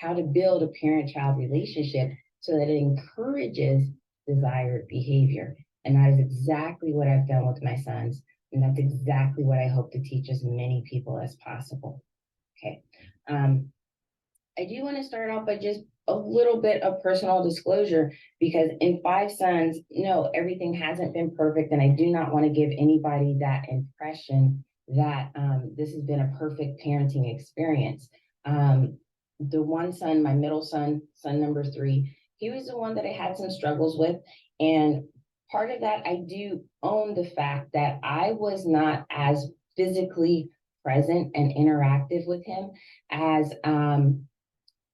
how to build a parent-child relationship so that it encourages desired behavior. And that is exactly what I've done with my sons. And that's exactly what I hope to teach as many people as possible. Okay. I do want to start off by just a little bit of personal disclosure, because in Five Sons, no, everything hasn't been perfect. And I do not want to give anybody that impression that this has been a perfect parenting experience. The one son, my middle son, son number 3, he was the one that I had some struggles with. And part of that, I do own the fact that I was not as physically present and interactive with him as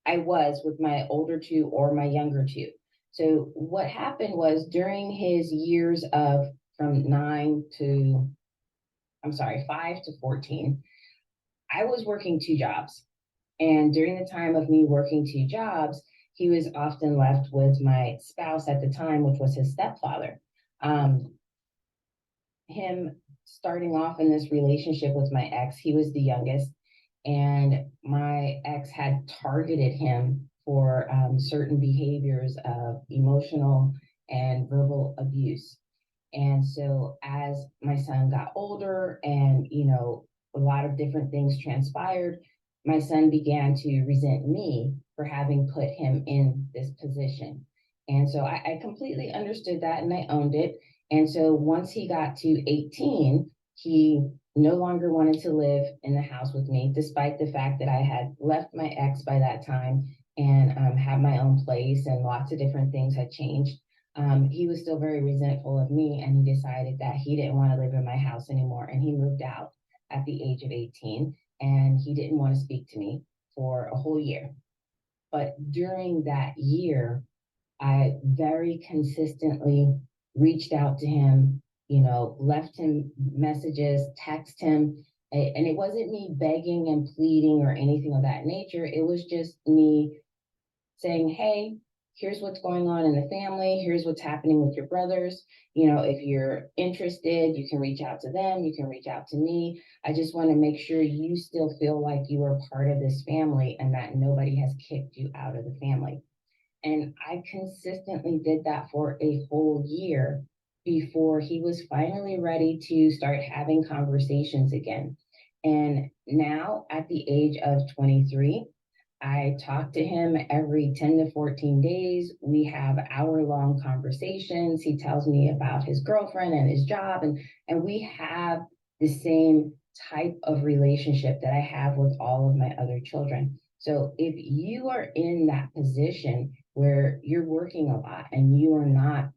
I was with my older 2 or my younger 2. So what happened was during his years of from 5 to 14, I was working 2 jobs. And during the time of me working 2 jobs, he was often left with my spouse at the time, which was his stepfather. Him starting off in this relationship with my ex, he was the youngest, and my ex had targeted him for certain behaviors of emotional and verbal abuse. And so as my son got older and, a lot of different things transpired, my son began to resent me for having put him in this position. And so I completely understood that and I owned it. And so once he got to 18, he no longer wanted to live in the house with me, despite the fact that I had left my ex by that time and had my own place and lots of different things had changed. He was still very resentful of me, and he decided that he didn't want to live in my house anymore, and he moved out at the age of 18, and he didn't want to speak to me for a whole year. But during that year, I very consistently reached out to him, left him messages, text him. And it wasn't me begging and pleading or anything of that nature. It was just me saying, hey, here's what's going on in the family. Here's what's happening with your brothers. If you're interested, you can reach out to them. You can reach out to me. I just want to make sure you still feel like you are part of this family and that nobody has kicked you out of the family. And I consistently did that for a whole year before he was finally ready to start having conversations again. And now at the age of 23, I talk to him every 10 to 14 days. We have hour-long conversations. He tells me about his girlfriend and his job, and we have the same type of relationship that I have with all of my other children. So if you are in that position where you're working a lot and you are not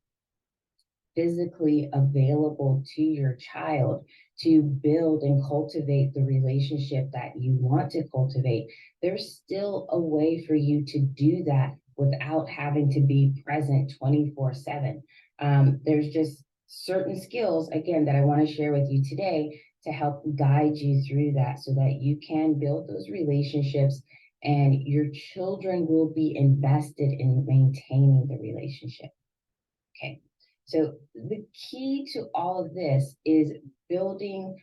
physically available to your child to build and cultivate the relationship that you want to cultivate, there's still a way for you to do that without having to be present 24/7. There's just certain skills, again, that I want to share with you today to help guide you through that so that you can build those relationships and your children will be invested in maintaining the relationship. Okay. So the key to all of this is building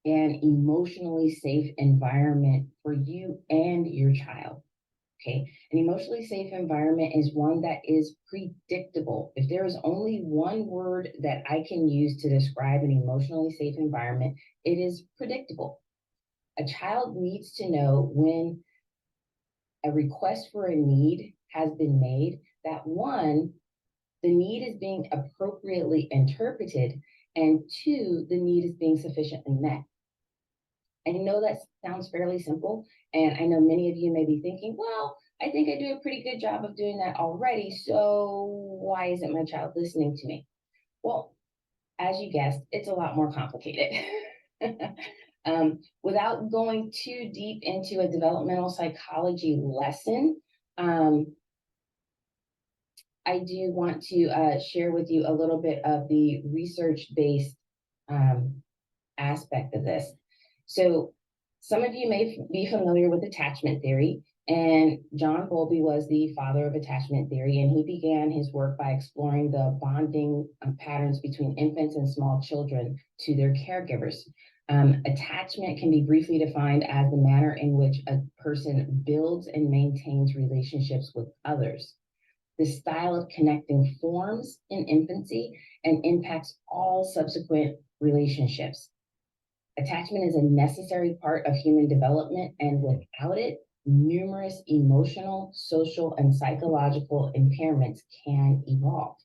an emotionally safe environment for you and your child. Okay. An emotionally safe environment is one that is predictable. If there is only one word that I can use to describe an emotionally safe environment, it is predictable. A child needs to know when a request for a need has been made, that one, the need is being appropriately interpreted, and 2, the need is being sufficiently met. I know that sounds fairly simple, and I know many of you may be thinking, well, I think I do a pretty good job of doing that already, so why isn't my child listening to me? Well, as you guessed, it's a lot more complicated. Without going too deep into a developmental psychology lesson, I do want to share with you a little bit of the research-based aspect of this. So some of you may be familiar with attachment theory, and John Bowlby was the father of attachment theory, and he began his work by exploring the bonding patterns between infants and small children to their caregivers. Attachment can be briefly defined as the manner in which a person builds and maintains relationships with others. This style of connecting forms in infancy and impacts all subsequent relationships. Attachment is a necessary part of human development, and without it, numerous emotional, social, and psychological impairments can evolve.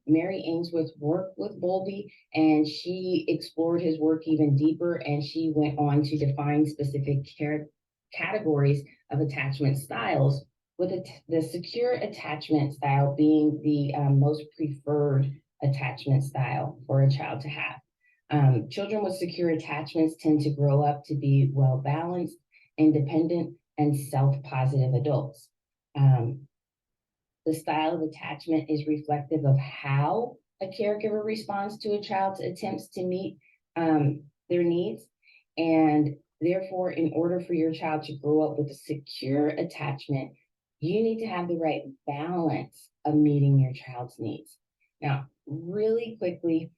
Mary Ainsworth worked with Bowlby, and she explored his work even deeper, and she went on to define specific categories of attachment styles, with the secure attachment style being the most preferred attachment style for a child to have. Children with secure attachments tend to grow up to be well-balanced, independent, and self-positive adults. The style of attachment is reflective of how a caregiver responds to a child's attempts to meet their needs. And therefore, in order for your child to grow up with a secure attachment, you need to have the right balance of meeting your child's needs. Now, really quickly,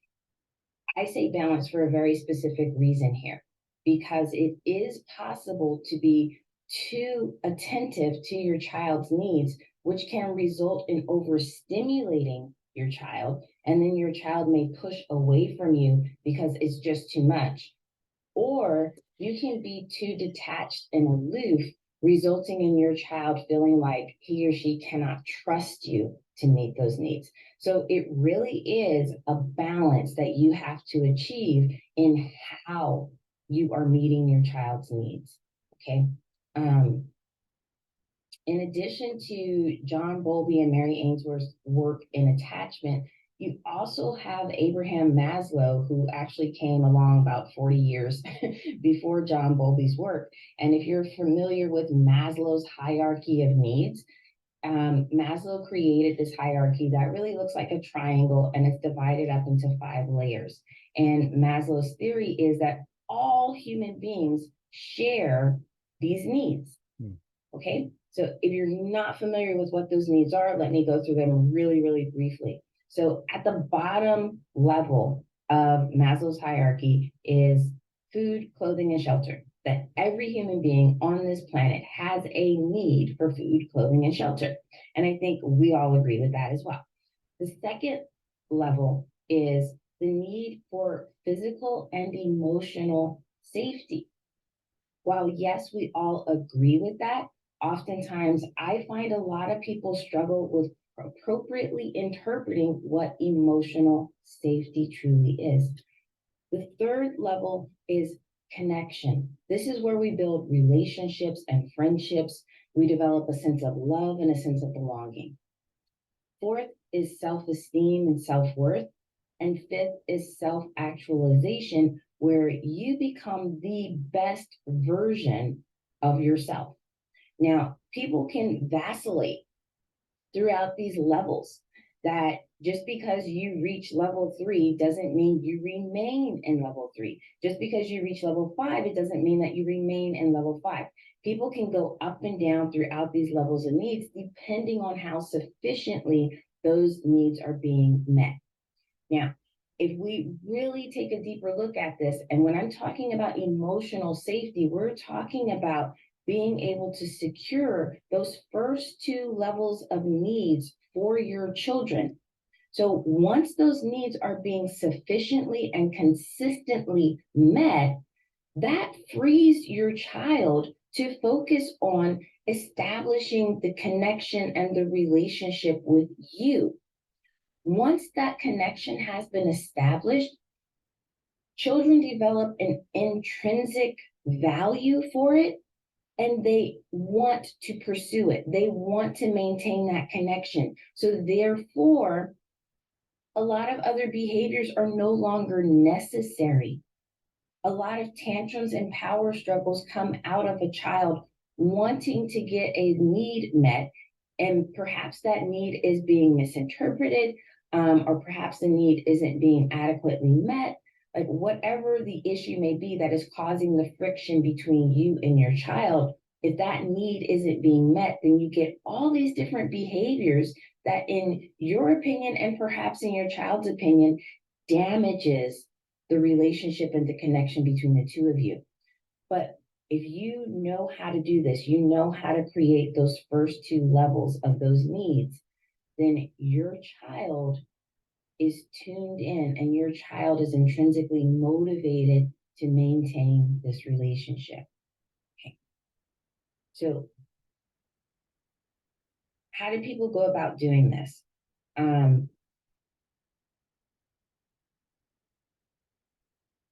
I say balance for a very specific reason here, because it is possible to be too attentive to your child's needs, which can result in overstimulating your child, and then your child may push away from you because it's just too much. Or you can be too detached and aloof, resulting in your child feeling like he or she cannot trust you to meet those needs. So it really is a balance that you have to achieve in how you are meeting your child's needs, okay? In addition to John Bowlby and Mary Ainsworth's work in attachment, you also have Abraham Maslow, who actually came along about 40 years before John Bowlby's work. And if you're familiar with Maslow's hierarchy of needs, Maslow created this hierarchy that really looks like a triangle, and it's divided up into 5 layers. And Maslow's theory is that all human beings share these needs. Okay, so if you're not familiar with what those needs are, let me go through them really, really briefly. So at the bottom level of Maslow's hierarchy is food, clothing, and shelter. That every human being on this planet has a need for food, clothing, and shelter. And I think we all agree with that as well. The second level is the need for physical and emotional safety. While yes, we all agree with that, oftentimes I find a lot of people struggle with appropriately interpreting what emotional safety truly is. The third level is connection. This is where we build relationships and friendships. We develop a sense of love and a sense of belonging. Fourth is self-esteem and self-worth. And fifth is self-actualization, where you become the best version of yourself. Now, people can vacillate throughout these levels, that just because you reach level 3 doesn't mean you remain in level 3. Just because you reach level 5, it doesn't mean that you remain in level 5. People can go up and down throughout these levels of needs depending on how sufficiently those needs are being met. Now, if we really take a deeper look at this, and when I'm talking about emotional safety, we're talking about being able to secure those first 2 levels of needs for your children. So once those needs are being sufficiently and consistently met, that frees your child to focus on establishing the connection and the relationship with you. Once that connection has been established, children develop an intrinsic value for it, and they want to pursue it. They want to maintain that connection. So therefore, a lot of other behaviors are no longer necessary. A lot of tantrums and power struggles come out of a child wanting to get a need met, and perhaps that need is being misinterpreted, or perhaps the need isn't being adequately met. Like whatever the issue may be that is causing the friction between you and your child, if that need isn't being met, then you get all these different behaviors that, in your opinion and perhaps in your child's opinion, damages the relationship and the connection between the two of you. But if you know how to do this, you know how to create those first two levels of those needs, then your child is tuned in and your child is intrinsically motivated to maintain this relationship. Okay. So, how do people go about doing this?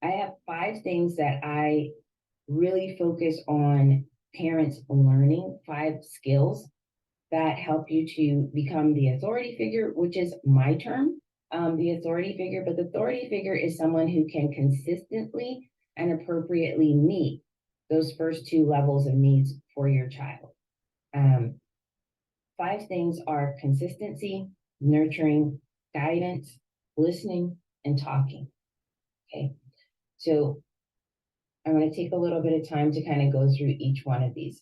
I have 5 things that I really focus on parents learning, 5 skills that help you to become the authority figure, which is my term, the authority figure. But the authority figure is someone who can consistently and appropriately meet those first 2 levels of needs for your child. 5 things are consistency, nurturing, guidance, listening, and talking. Okay. So I want to take a little bit of time to kind of go through each one of these.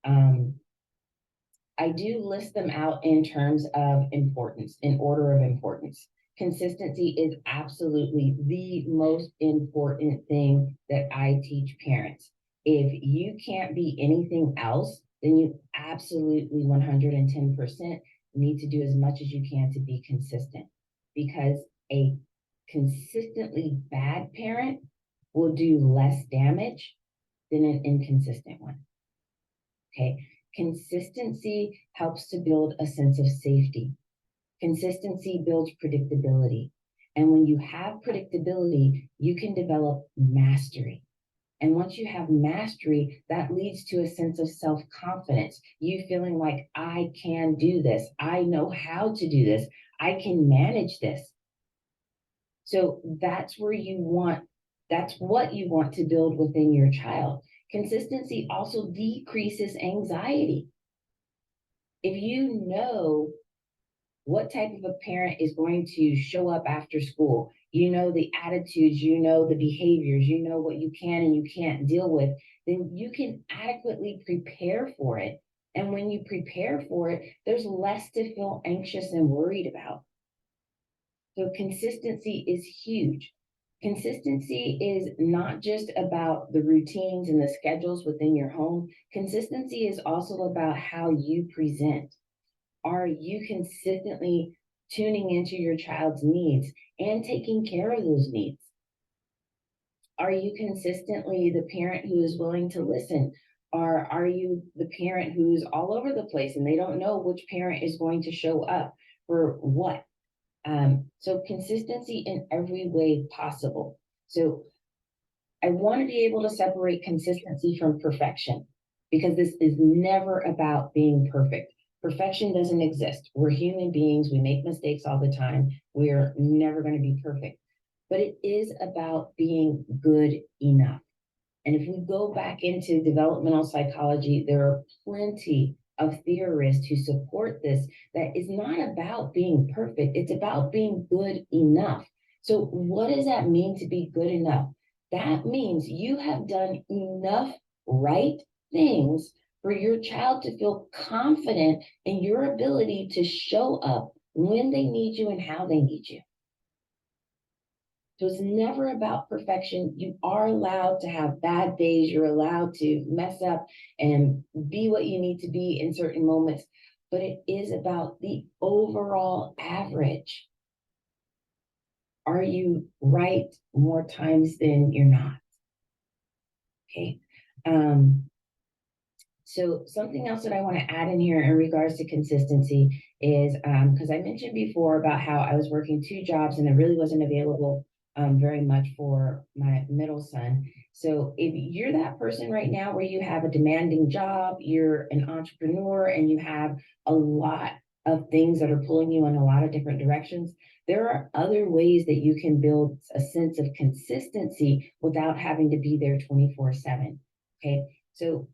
I do list them out in terms of importance, in order of importance. Consistency is absolutely the most important thing that I teach parents. If you can't be anything else, then you absolutely 110% need to do as much as you can to be consistent, because a consistently bad parent will do less damage than an inconsistent one. Okay. Consistency helps to build a sense of safety. Consistency builds predictability. And when you have predictability, you can develop mastery. And once you have mastery, that leads to a sense of self-confidence. You feeling like, I can do this. I know how to do this. I can manage this. So that's what you want to build within your child. Consistency also decreases anxiety. If you know what type of a parent is going to show up after school, you know the attitudes, you know the behaviors, you know what you can and you can't deal with, then you can adequately prepare for it. And when you prepare for it, there's less to feel anxious and worried about. So consistency is huge. Consistency is not just about the routines and the schedules within your home. Consistency is also about how you present. Are you consistently tuning into your child's needs and taking care of those needs? Are you consistently the parent who is willing to listen? Or are you the parent who's all over the place and they don't know which parent is going to show up for what? So consistency in every way possible. So I want to be able to separate consistency from perfection, because this is never about being perfect. Perfection doesn't exist. We're human beings. We make mistakes all the time. We're never going to be perfect. But it is about being good enough. And if we go back into developmental psychology, there are plenty of theorists who support this, that is not about being perfect. It's about being good enough. So what does that mean to be good enough? That means you have done enough right things for your child to feel confident in your ability to show up when they need you and how they need you. So it's never about perfection. You are allowed to have bad days. You're allowed to mess up and be what you need to be in certain moments. But it is about the overall average. Are you right more times than you're not? Okay. So something else that I want to add in here in regards to consistency is, because I mentioned before about how I was working 2 jobs and I really wasn't available very much for my middle son. So if you're that person right now where you have a demanding job, you're an entrepreneur, and you have a lot of things that are pulling you in a lot of different directions, there are other ways that you can build a sense of consistency without having to be there 24/7. Okay. So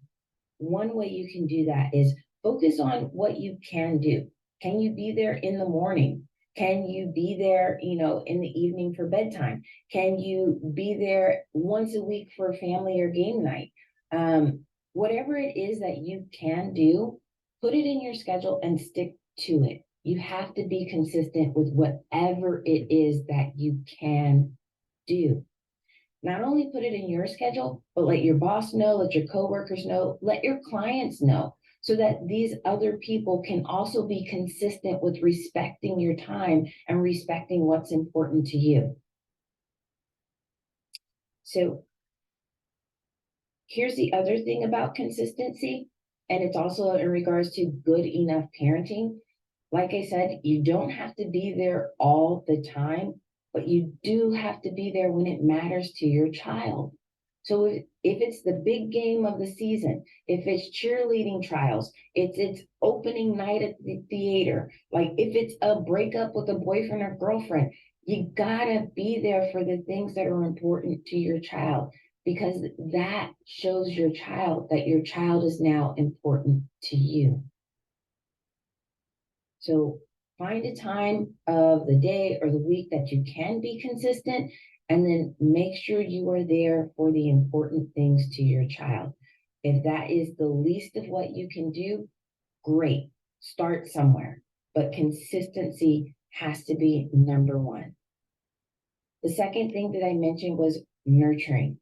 one way you can do that is focus on what you can do. Can you be there in the morning? Can you be there, in the evening for bedtime? Can you be there once a week for family or game night? Whatever it is that you can do, put it in your schedule and stick to it. You have to be consistent with whatever it is that you can do. Not only put it in your schedule, but let your boss know, let your coworkers know, let your clients know, so that these other people can also be consistent with respecting your time and respecting what's important to you. So here's the other thing about consistency, and it's also in regards to good enough parenting. Like I said, you don't have to be there all the time, but you do have to be there when it matters to your child. So if it's the big game of the season, if it's cheerleading trials, it's opening night at the theater, like if it's a breakup with a boyfriend or girlfriend, you gotta be there for the things that are important to your child, because that shows your child that your child is now important to you. So find a time of the day or the week that you can be consistent, and then make sure you are there for the important things to your child. If that is the least of what you can do, great. Start somewhere, but consistency has to be number one. The second thing that I mentioned was nurturing.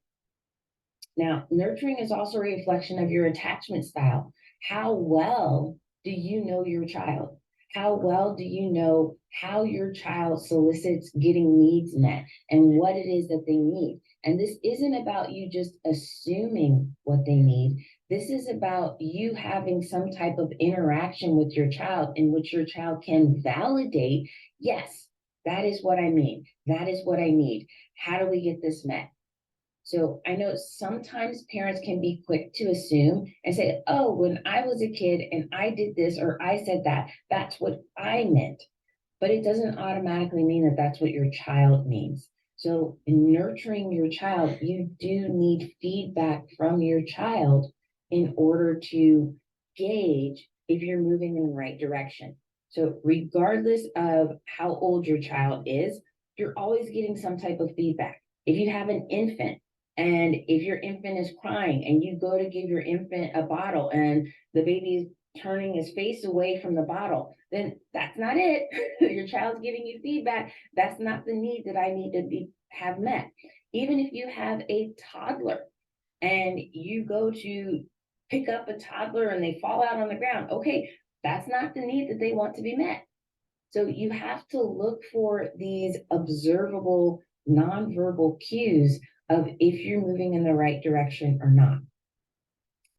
Now, nurturing is also a reflection of your attachment style. How well do you know your child? How well do you know how your child solicits getting needs met and what it is that they need? And this isn't about you just assuming what they need. This is about you having some type of interaction with your child in which your child can validate, yes, that is what I mean. That is what I need. How do we get this met? So I know sometimes parents can be quick to assume and say, oh, when I was a kid and I did this or I said that, that's what I meant. But it doesn't automatically mean that that's what your child means. So in nurturing your child, you do need feedback from your child in order to gauge if you're moving in the right direction. So regardless of how old your child is, you're always getting some type of feedback. If you have an infant, and if your infant is crying and you go to give your infant a bottle and the baby is turning his face away from the bottle, then that's not it. Your child's giving you feedback. That's not the need that I need to have met. Even if you have a toddler and you go to pick up a toddler and they fall out on the ground, okay, that's not the need that they want to be met. So you have to look for these observable nonverbal cues of if you're moving in the right direction or not.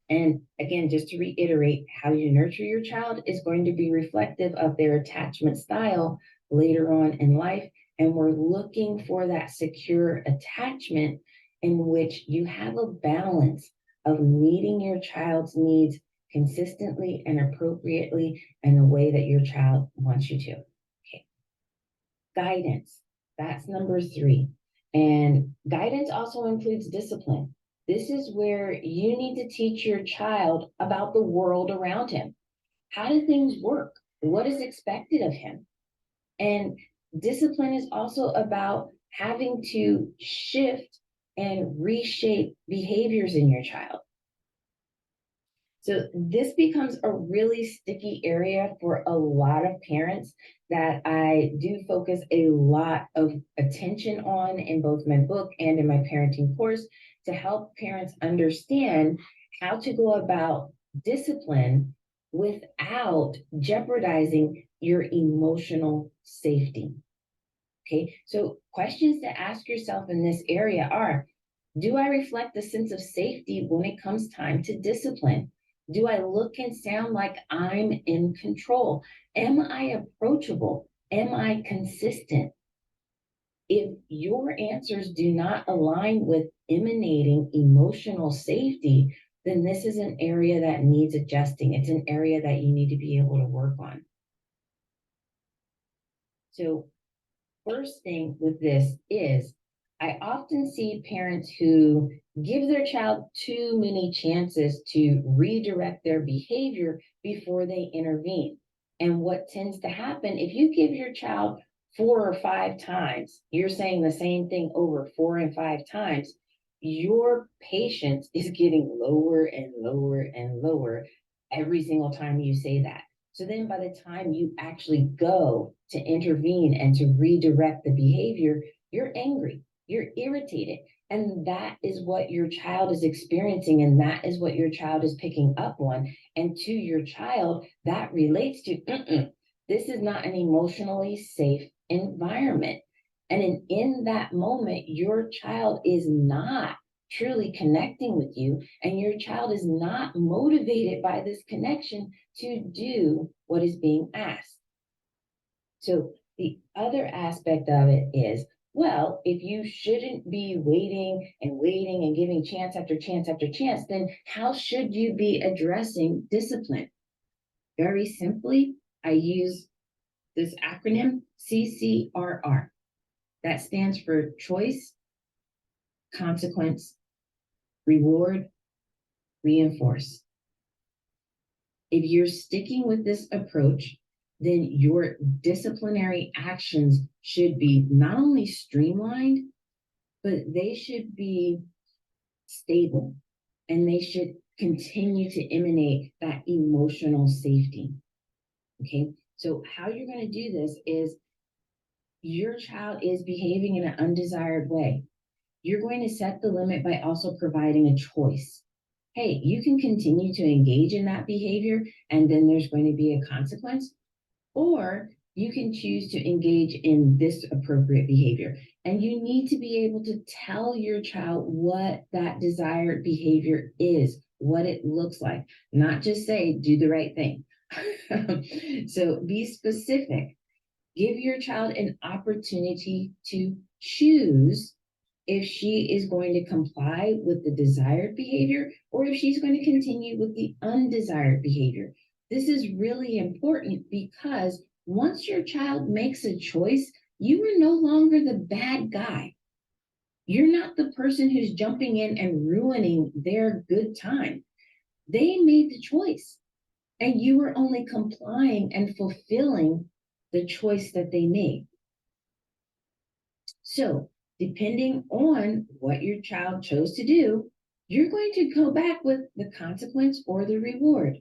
And again, just to reiterate, how you nurture your child is going to be reflective of their attachment style later on in life. And we're looking for that secure attachment in which you have a balance of meeting your child's needs consistently and appropriately in the way that your child wants you to. Okay. Guidance, that's number three. And guidance also includes discipline. This is where you need to teach your child about the world around him. How do things work? What is expected of him? And discipline is also about having to shift and reshape behaviors in your child. So this becomes a really sticky area for a lot of parents that I do focus a lot of attention on in both my book and in my parenting course, to help parents understand how to go about discipline without jeopardizing your emotional safety. Okay, so questions to ask yourself in this area are, do I reflect a sense of safety when it comes time to discipline? Do I look and sound like I'm in control? Am I approachable? Am I consistent? If your answers do not align with emanating emotional safety, then this is an area that needs adjusting. It's an area that you need to be able to work on. So first thing with this is, I often see parents who give their child too many chances to redirect their behavior before they intervene. And what tends to happen, if you give your child 4 or 5 times, you're saying the same thing over 4 and 5 times, your patience is getting lower and lower and lower every single time you say that. So then by the time you actually go to intervene and to redirect the behavior, you're angry. You're irritated. And that is what your child is experiencing, and that is what your child is picking up on. And to your child, that relates to this is not an emotionally safe environment. And in that moment, your child is not truly connecting with you, and your child is not motivated by this connection to do what is being asked. So the other aspect of it is, well, if you shouldn't be waiting and giving chance after chance after chance, then how should you be addressing discipline? Very simply, I use this acronym CCRR. That stands for choice, consequence, reward, reinforce. If you're sticking with this approach, then your disciplinary actions should be not only streamlined, but they should be stable, and they should continue to emanate that emotional safety. Okay, so how you're going to do this is your child is behaving in an undesired way. You're going to set the limit by also providing a choice. Hey, you can continue to engage in that behavior, and then there's going to be a consequence, or you can choose to engage in this appropriate behavior. And you need to be able to tell your child what that desired behavior is, what it looks like, not just say, do the right thing. So be specific. Give your child an opportunity to choose if she is going to comply with the desired behavior or if she's going to continue with the undesired behavior. This is really important because once your child makes a choice, you are no longer the bad guy. You're not the person who's jumping in and ruining their good time. They made the choice, and you are only complying and fulfilling the choice that they made. So, depending on what your child chose to do, you're going to go back with the consequence or the reward.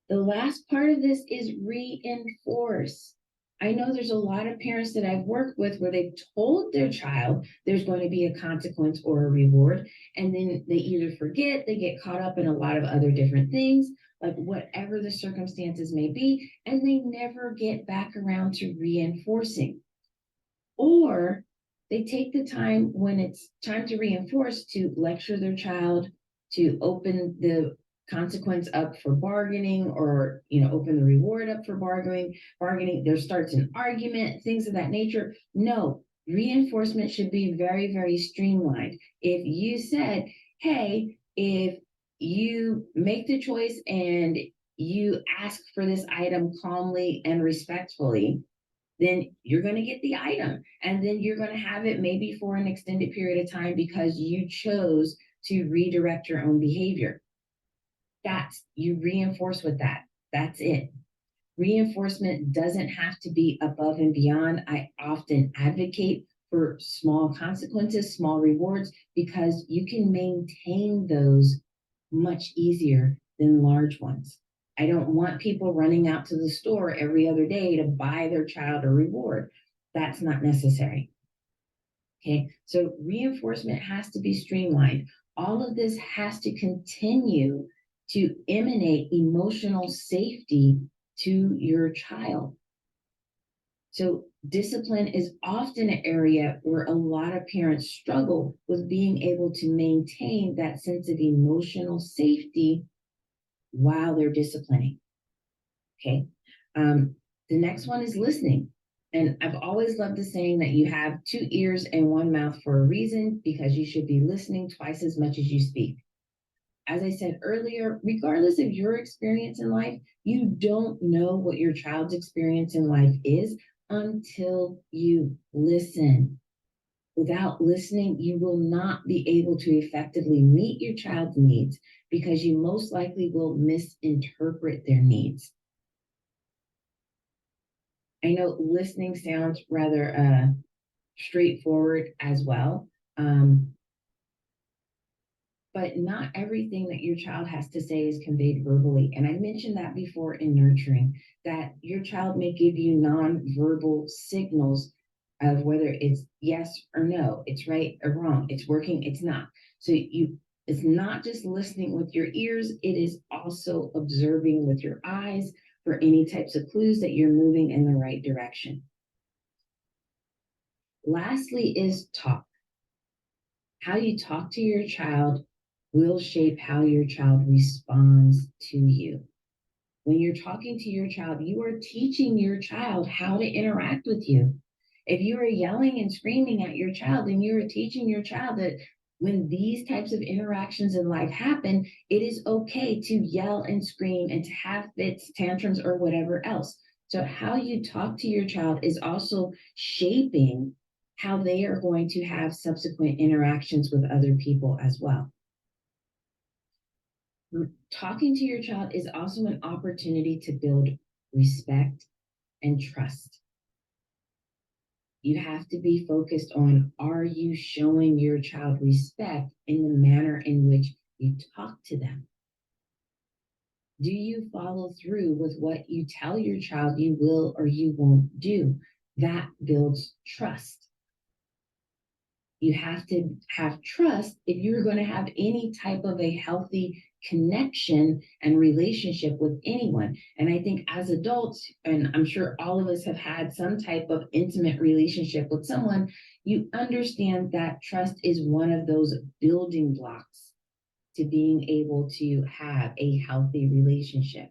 The last part of this is reinforce. I know there's a lot of parents that I've worked with where they've told their child there's going to be a consequence or a reward, and then they either forget, they get caught up in a lot of other different things, like whatever the circumstances may be, and they never get back around to reinforcing. Or they take the time when it's time to reinforce to lecture their child, to open the consequence up for bargaining, or open the reward up for bargaining. There starts an argument, things of that nature. No, reinforcement should be very, very streamlined. If you said, hey, if you make the choice and you ask for this item calmly and respectfully, then you're going to get the item, and then you're going to have it maybe for an extended period of time because you chose to redirect your own behavior. That's, you reinforce with that. That's it. Reinforcement doesn't have to be above and beyond. I often advocate for small consequences, small rewards, because you can maintain those much easier than large ones. I don't want people running out to the store every other day to buy their child a reward. That's not necessary. Okay, so reinforcement has to be streamlined. All of this has to continue to emanate emotional safety to your child. So discipline is often an area where a lot of parents struggle with being able to maintain that sense of emotional safety while they're disciplining. Okay. The next one is listening. And I've always loved the saying that you have 2 ears and 1 mouth for a reason, because you should be listening twice as much as you speak. As I said earlier, regardless of your experience in life, you don't know what your child's experience in life is until you listen. Without listening, you will not be able to effectively meet your child's needs, because you most likely will misinterpret their needs. I know listening sounds rather straightforward as well, but not everything that your child has to say is conveyed verbally. And I mentioned that before in nurturing, that your child may give you nonverbal signals of whether it's yes or no, it's right or wrong, it's working, it's not. So it's not just listening with your ears, it is also observing with your eyes for any types of clues that you're moving in the right direction. Lastly is talk. How you talk to your child will shape how your child responds to you. When you're talking to your child, you are teaching your child how to interact with you. If you are yelling and screaming at your child, then you are teaching your child that when these types of interactions in life happen, it is okay to yell and scream and to have fits, tantrums, or whatever else. So, how you talk to your child is also shaping how they are going to have subsequent interactions with other people as well. Talking to your child is also an opportunity to build respect and trust. You have to be focused on, are you showing your child respect in the manner in which you talk to them? Do you follow through with what you tell your child you will or you won't do? That builds trust. You have to have trust if you're going to have any type of a healthy connection and relationship with anyone. And I think as adults, and I'm sure all of us have had some type of intimate relationship with someone, you understand that trust is one of those building blocks to being able to have a healthy relationship.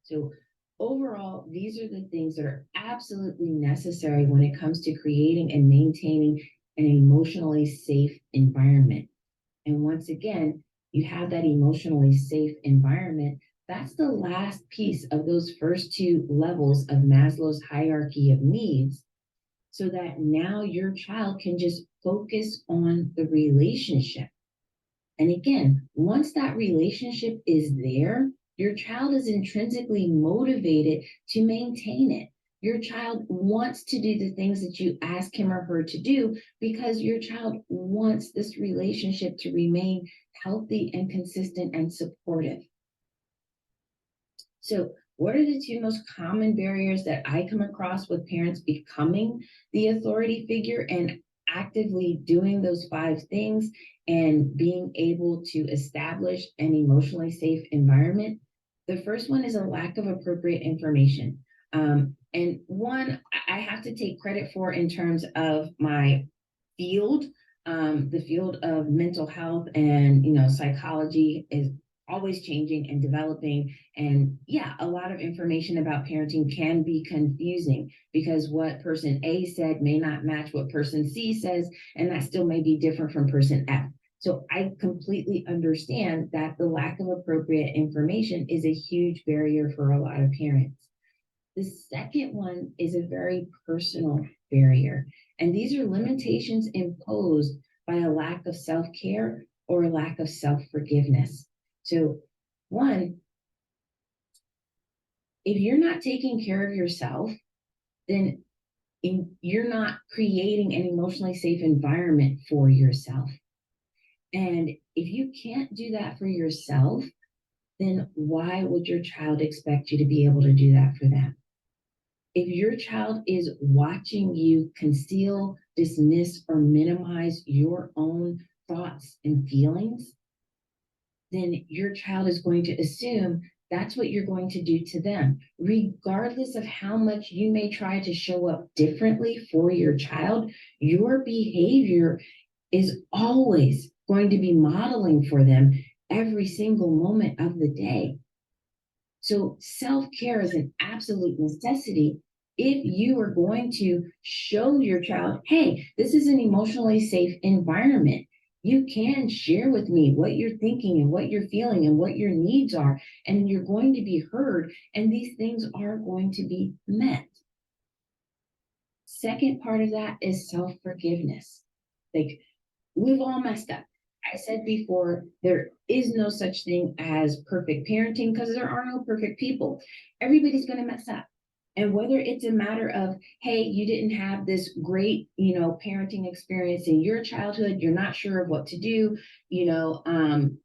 So overall, these are the things that are absolutely necessary when it comes to creating and maintaining an emotionally safe environment. And once again, you have that emotionally safe environment. That's the last piece of those first two levels of Maslow's hierarchy of needs, so that now your child can just focus on the relationship. And again, once that relationship is there, your child is intrinsically motivated to maintain it. Your child wants to do the things that you ask him or her to do because your child wants this relationship to remain healthy and consistent and supportive. So, what are the two most common barriers that I come across with parents becoming the authority figure and actively doing those five things and being able to establish an emotionally safe environment? The first one is a lack of appropriate information. And one I have to take credit for in terms of my field. The field of mental health and psychology is always changing and developing. And yeah, a lot of information about parenting can be confusing because what person A said may not match what person C says, and that still may be different from person F. So I completely understand that the lack of appropriate information is a huge barrier for a lot of parents. The second one is a very personal barrier, and these are limitations imposed by a lack of self care or a lack of self forgiveness. So, one, if you're not taking care of yourself, then you're not creating an emotionally safe environment for yourself. And if you can't do that for yourself, then why would your child expect you to be able to do that for them? If your child is watching you conceal, dismiss, or minimize your own thoughts and feelings, then your child is going to assume that's what you're going to do to them. Regardless of how much you may try to show up differently for your child, your behavior is always going to be modeling for them every single moment of the day. So self-care is an absolute necessity if you are going to show your child, hey, this is an emotionally safe environment. You can share with me what you're thinking and what you're feeling and what your needs are, and you're going to be heard, and these things are going to be met. Second part of that is self-forgiveness. Like, we've all messed up. I said before, there is no such thing as perfect parenting because there are no perfect people. Everybody's going to mess up. And whether it's a matter of, hey, you didn't have this great, parenting experience in your childhood, you're not sure of what to do, you don't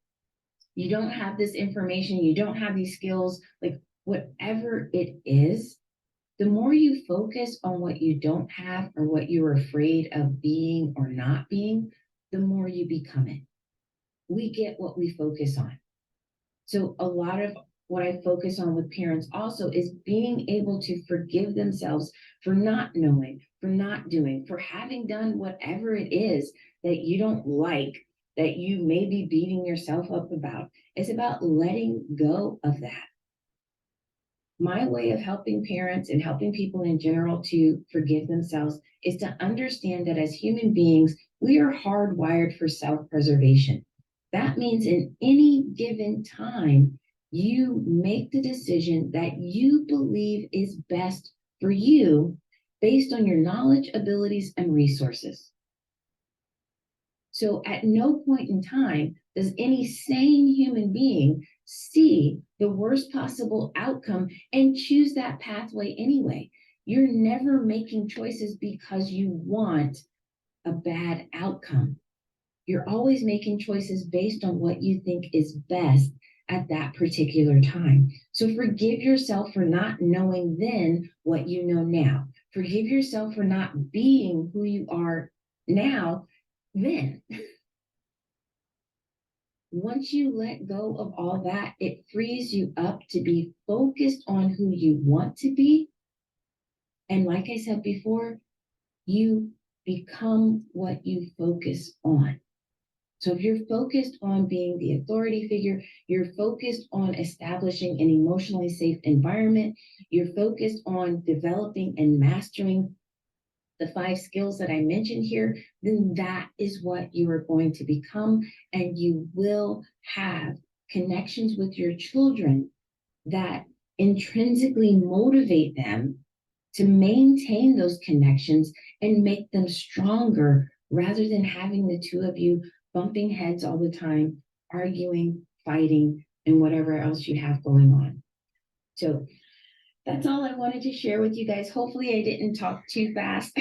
have this information, you don't have these skills, like whatever it is, The more you focus on what you don't have or what you're afraid of being or not being, the more you become it. We get what we focus on. So a lot of what I focus on with parents also is being able to forgive themselves for not knowing, for not doing, for having done whatever it is that you don't like, that you may be beating yourself up about. It's about letting go of that. My way of helping parents and helping people in general to forgive themselves is to understand that as human beings, we are hardwired for self preservation. That means in any given time, you make the decision that you believe is best for you based on your knowledge, abilities, and resources. So at no point in time does any sane human being see the worst possible outcome and choose that pathway anyway. You're never making choices because you want a bad outcome. You're always making choices based on what you think is best at that particular time. So forgive yourself for not knowing then what you know now. Forgive yourself for not being who you are now then. Once you let go of all that, it frees you up to be focused on who you want to be. And like I said before, you become what you focus on. So if you're focused on being the authority figure, you're focused on establishing an emotionally safe environment, you're focused on developing and mastering the 5 skills that I mentioned here, then that is what you are going to become. And you will have connections with your children that intrinsically motivate them to maintain those connections and make them stronger rather than having the two of you bumping heads all the time, arguing, fighting, and whatever else you have going on. So that's all I wanted to share with you guys. Hopefully I didn't talk too fast.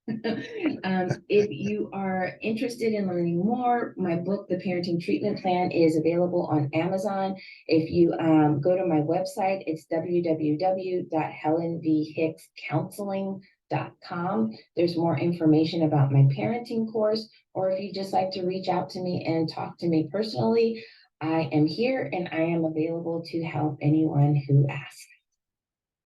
If you are interested in learning more, my book, The Parenting Treatment Plan, is available on Amazon. If you go to my website, it's www.helenvhickscounseling.com. There's more information about my parenting course, or if you just like to reach out to me and talk to me personally, I am here and I am available to help anyone who asks.